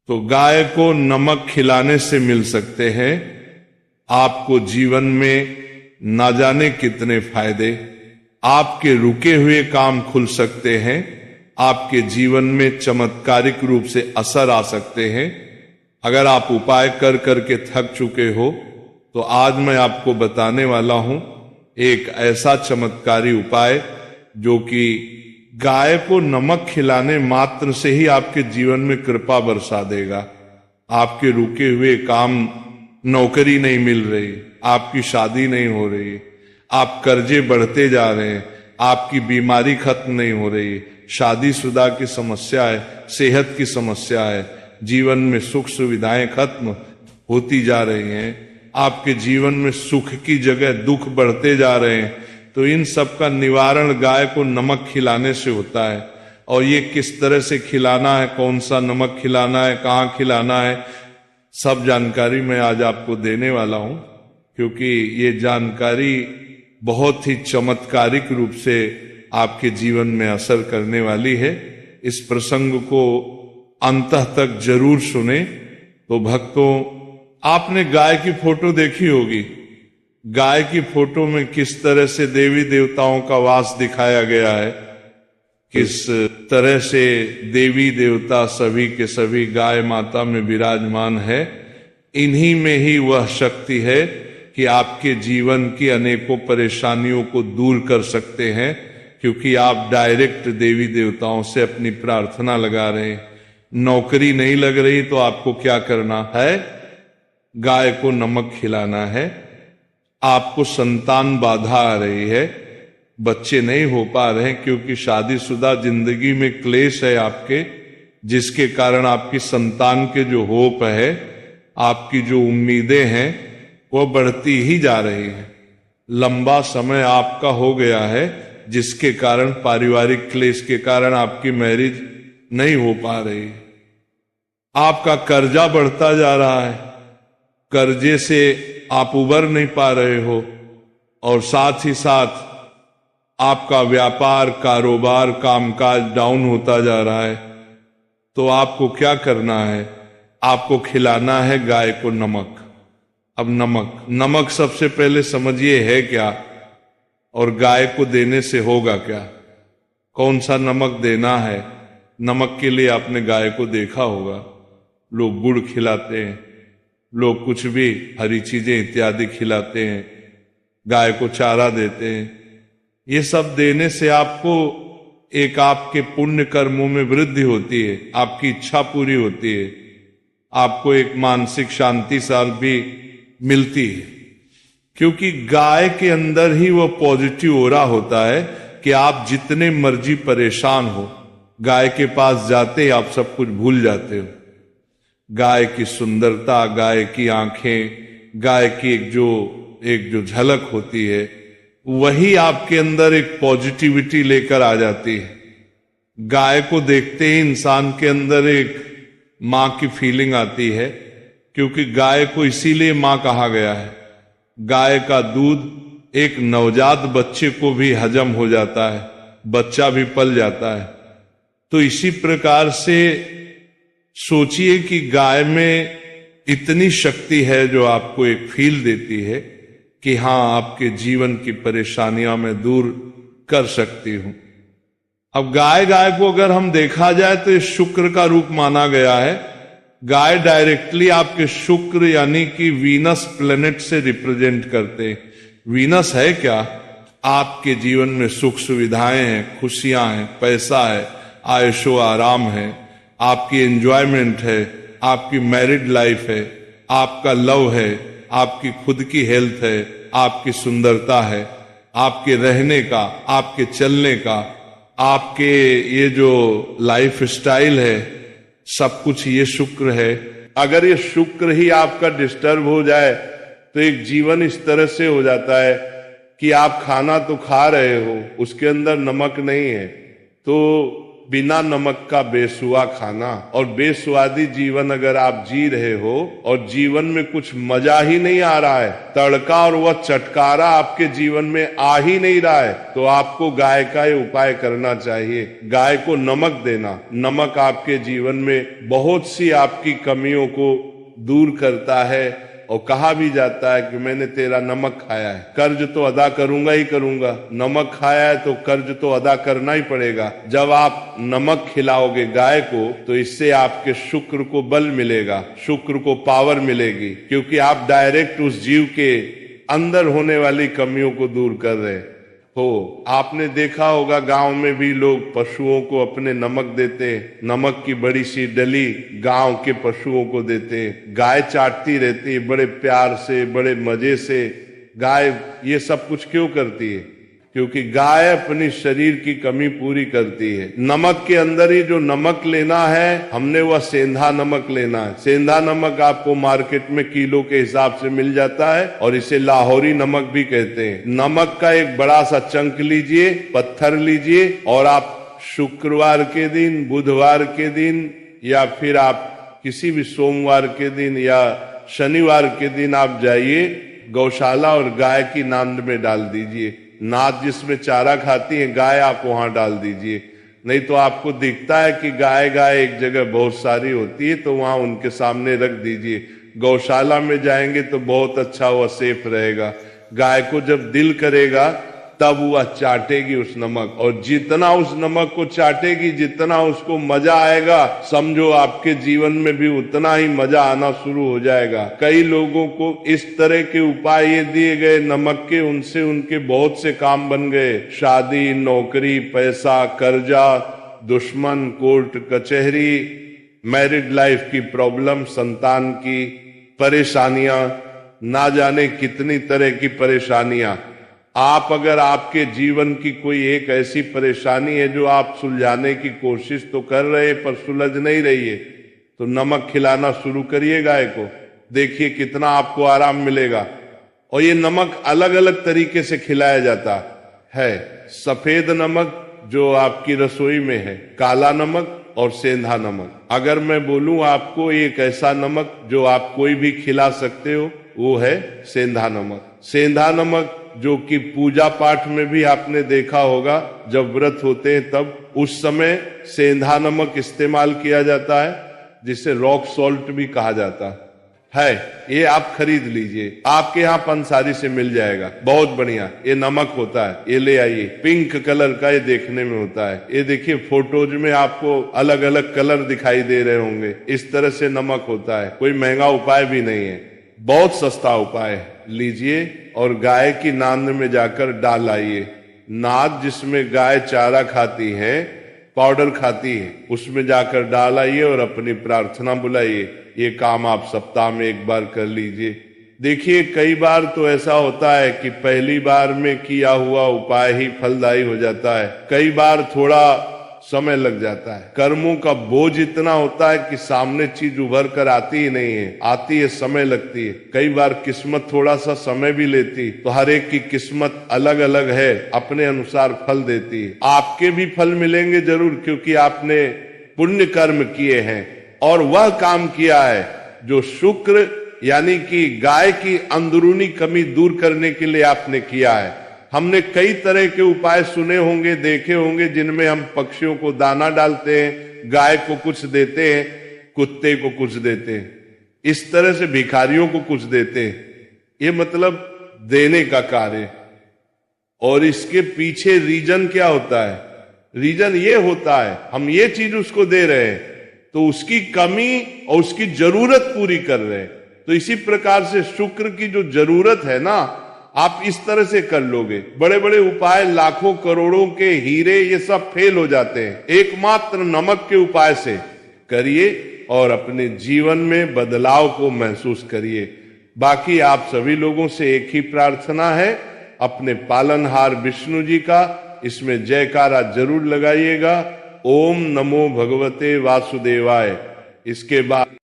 तो गाय को नमक खिलाने से मिल सकते हैं आपको जीवन में ना जाने कितने फायदे। आपके रुके हुए काम खुल सकते हैं, आपके जीवन में चमत्कारिक रूप से असर आ सकते हैं। अगर आप उपाय कर करके थक चुके हो तो आज मैं आपको बताने वाला हूं एक ऐसा चमत्कारी उपाय जो कि गाय को नमक खिलाने मात्र से ही आपके जीवन में कृपा बरसा देगा। आपके रुके हुए काम, नौकरी नहीं मिल रही, आपकी शादी नहीं हो रही, आप कर्जे बढ़ते जा रहे हैं, आपकी बीमारी खत्म नहीं हो रही, शादीशुदा की समस्या है, सेहत की समस्या है, जीवन में सुख सुविधाएं खत्म होती जा रही हैं, आपके जीवन में सुख की जगह दुख बढ़ते जा रहे हैं, तो इन सब का निवारण गाय को नमक खिलाने से होता है। और ये किस तरह से खिलाना है, कौन सा नमक खिलाना है, कहाँ खिलाना है, सब जानकारी मैं आज आपको देने वाला हूं, क्योंकि ये जानकारी बहुत ही चमत्कारिक रूप से आपके जीवन में असर करने वाली है। इस प्रसंग को अंत तक जरूर सुने। तो भक्तों, आपने गाय की फोटो देखी होगी। गाय की फोटो में किस तरह से देवी देवताओं का वास दिखाया गया है, किस तरह से देवी देवता सभी के सभी गाय माता में विराजमान है। इन्हीं में ही वह शक्ति है कि आपके जीवन की अनेकों परेशानियों को दूर कर सकते हैं, क्योंकि आप डायरेक्ट देवी देवताओं से अपनी प्रार्थना लगा रहे हैं। नौकरी नहीं लग रही तो आपको क्या करना है? गाय को नमक खिलाना है। आपको संतान बाधा आ रही है, बच्चे नहीं हो पा रहे हैं क्योंकि शादीशुदा जिंदगी में क्लेश है आपके, जिसके कारण आपकी संतान के जो होप है, आपकी जो उम्मीदें हैं, वो बढ़ती ही जा रही हैं। लंबा समय आपका हो गया है, जिसके कारण पारिवारिक क्लेश के कारण आपकी मैरिज नहीं हो पा रही। आपका कर्जा बढ़ता जा रहा है, कर्जे से आप उबर नहीं पा रहे हो, और साथ ही साथ आपका व्यापार, कारोबार, कामकाज डाउन होता जा रहा है। तो आपको क्या करना है? आपको खिलाना है गाय को नमक। अब नमक सबसे पहले समझिए है क्या, और गाय को देने से होगा क्या। कौन सा नमक देना है? नमक के लिए आपने गाय को देखा होगा, लोग गुड़ खिलाते हैं, लोग कुछ भी हरी चीजें इत्यादि खिलाते हैं, गाय को चारा देते हैं। ये सब देने से आपको एक आपके पुण्य कर्मों में वृद्धि होती है, आपकी इच्छा पूरी होती है, आपको एक मानसिक शांति साल भी मिलती है, क्योंकि गाय के अंदर ही वो पॉजिटिव ओरा होता है कि आप जितने मर्जी परेशान हो, गाय के पास जाते ही आप सब कुछ भूल जाते हो। गाय की सुंदरता, गाय की आंखें, गाय की एक जो झलक होती है, वही आपके अंदर एक पॉजिटिविटी लेकर आ जाती है। गाय को देखते ही इंसान के अंदर एक मां की फीलिंग आती है, क्योंकि गाय को इसीलिए मां कहा गया है। गाय का दूध एक नवजात बच्चे को भी हजम हो जाता है, बच्चा भी पल जाता है। तो इसी प्रकार से सोचिए कि गाय में इतनी शक्ति है जो आपको एक फील देती है कि हां, आपके जीवन की परेशानियां मैं दूर कर सकती हूं। अब गाय को अगर हम देखा जाए तो ये शुक्र का रूप माना गया है। गाय डायरेक्टली आपके शुक्र यानी कि वीनस प्लेनेट से रिप्रेजेंट करते हैं। वीनस है क्या? आपके जीवन में सुख सुविधाएं हैं, खुशियां हैं, पैसा है, आयशो आराम है, आपकी एंजॉयमेंट है, आपकी मैरिड लाइफ है, आपका लव है, आपकी खुद की हेल्थ है, आपकी सुंदरता है, आपके रहने का, आपके चलने का, आपके ये जो लाइफ स्टाइल है, सब कुछ ये शुक्र है। अगर ये शुक्र ही आपका डिस्टर्ब हो जाए तो एक जीवन इस तरह से हो जाता है कि आप खाना तो खा रहे हो, उसके अंदर नमक नहीं है, तो बिना नमक का बेसुआ खाना। और बेस्वादी जीवन अगर आप जी रहे हो और जीवन में कुछ मजा ही नहीं आ रहा है, तड़का और वह चटकारा आपके जीवन में आ ही नहीं रहा है, तो आपको गाय का ये उपाय करना चाहिए। गाय को नमक देना। नमक आपके जीवन में बहुत सी आपकी कमियों को दूर करता है। और कहा भी जाता है कि मैंने तेरा नमक खाया है, कर्ज तो अदा करूंगा ही करूंगा। नमक खाया है तो कर्ज तो अदा करना ही पड़ेगा। जब आप नमक खिलाओगे गाय को तो इससे आपके शुक्र को बल मिलेगा, शुक्र को पावर मिलेगी, क्योंकि आप डायरेक्ट उस जीव के अंदर होने वाली कमियों को दूर कर रहे हो। आपने देखा होगा गांव में भी लोग पशुओं को अपने नमक देते हैं। नमक की बड़ी सी डली गांव के पशुओं को देते हैं। गाय चाटती रहती है बड़े प्यार से, बड़े मजे से। गाय ये सब कुछ क्यों करती है? क्योंकि गाय अपनी शरीर की कमी पूरी करती है। नमक के अंदर ही जो नमक लेना है, हमने वह सेंधा नमक लेना है। सेंधा नमक आपको मार्केट में किलो के हिसाब से मिल जाता है और इसे लाहौरी नमक भी कहते हैं। नमक का एक बड़ा सा चंक लीजिए, पत्थर लीजिए, और आप शुक्रवार के दिन, बुधवार के दिन, या फिर आप किसी भी सोमवार के दिन या शनिवार के दिन आप जाइए गौशाला और गाय की नांद में डाल दीजिए। नाद जिसमें चारा खाती है गाय, आप वहां डाल दीजिए। नहीं तो आपको दिखता है कि गाय गाय एक जगह बहुत सारी होती है, तो वहां उनके सामने रख दीजिए। गौशाला में जाएंगे तो बहुत अच्छा, वह सेफ रहेगा। गाय को जब दिल करेगा तब वह चाटेगी उस नमक, और जितना उस नमक को चाटेगी, जितना उसको मजा आएगा, समझो आपके जीवन में भी उतना ही मजा आना शुरू हो जाएगा। कई लोगों को इस तरह के उपाय ये दिए गए नमक के, उनसे उनके बहुत से काम बन गए। शादी, नौकरी, पैसा, कर्जा, दुश्मन, कोर्ट कचहरी, मैरिड लाइफ की प्रॉब्लम, संतान की परेशानियां, ना जाने कितनी तरह की परेशानियां। आप अगर आपके जीवन की कोई एक ऐसी परेशानी है जो आप सुलझाने की कोशिश तो कर रहे पर सुलझ नहीं रही है, तो नमक खिलाना शुरू करिए गाय को। देखिए कितना आपको आराम मिलेगा। और ये नमक अलग अलग तरीके से खिलाया जाता है। सफेद नमक जो आपकी रसोई में है, काला नमक और सेंधा नमक। अगर मैं बोलूं आपको एक ऐसा नमक जो आप कोई भी खिला सकते हो, वो है सेंधा नमक। सेंधा नमक जो कि पूजा पाठ में भी आपने देखा होगा, जब व्रत होते हैं तब उस समय सेंधा नमक इस्तेमाल किया जाता है, जिसे रॉक सॉल्ट भी कहा जाता है। ये आप खरीद लीजिए, आपके यहाँ पंसारी से मिल जाएगा, बहुत बढ़िया ये नमक होता है। ये ले आइए, पिंक कलर का ये देखने में होता है। ये देखिए फोटोज में आपको अलग अलग कलर दिखाई दे रहे होंगे, इस तरह से नमक होता है। कोई महंगा उपाय भी नहीं है, बहुत सस्ता उपाय है। लीजिए और गाय की नांद में जाकर डाल आइए। नाद जिसमें गाय चारा खाती है, पाउडर खाती है, उसमें जाकर डाल आइए और अपनी प्रार्थना बुलाइए। ये काम आप सप्ताह में एक बार कर लीजिए। देखिए कई बार तो ऐसा होता है कि पहली बार में किया हुआ उपाय ही फलदायी हो जाता है, कई बार थोड़ा समय लग जाता है। कर्मों का बोझ इतना होता है कि सामने चीज उभर कर आती ही नहीं है, आती है समय लगती है। कई बार किस्मत थोड़ा सा समय भी लेती, तो हर एक की किस्मत अलग अलग है, अपने अनुसार फल देती है। आपके भी फल मिलेंगे जरूर, क्योंकि आपने पुण्य कर्म किए हैं और वह काम किया है जो शुक्र यानी कि गाय की अंदरूनी कमी दूर करने के लिए आपने किया है। हमने कई तरह के उपाय सुने होंगे, देखे होंगे, जिनमें हम पक्षियों को दाना डालते हैं, गाय को कुछ देते हैं, कुत्ते को कुछ देते हैं, इस तरह से भिखारियों को कुछ देते हैं। ये मतलब देने का कार्य। और इसके पीछे रीजन क्या होता है? रीजन ये होता है हम ये चीज उसको दे रहे हैं तो उसकी कमी और उसकी जरूरत पूरी कर रहे हैं। तो इसी प्रकार से शुक्र की जो जरूरत है ना, आप इस तरह से कर लोगे। बड़े बड़े उपाय, लाखों करोड़ों के हीरे, ये सब फेल हो जाते हैं। एकमात्र नमक के उपाय से करिए और अपने जीवन में बदलाव को महसूस करिए। बाकी आप सभी लोगों से एक ही प्रार्थना है, अपने पालनहार विष्णु जी का इसमें जयकारा जरूर लगाइएगा। ओम नमो भगवते वासुदेवाय। इसके बाद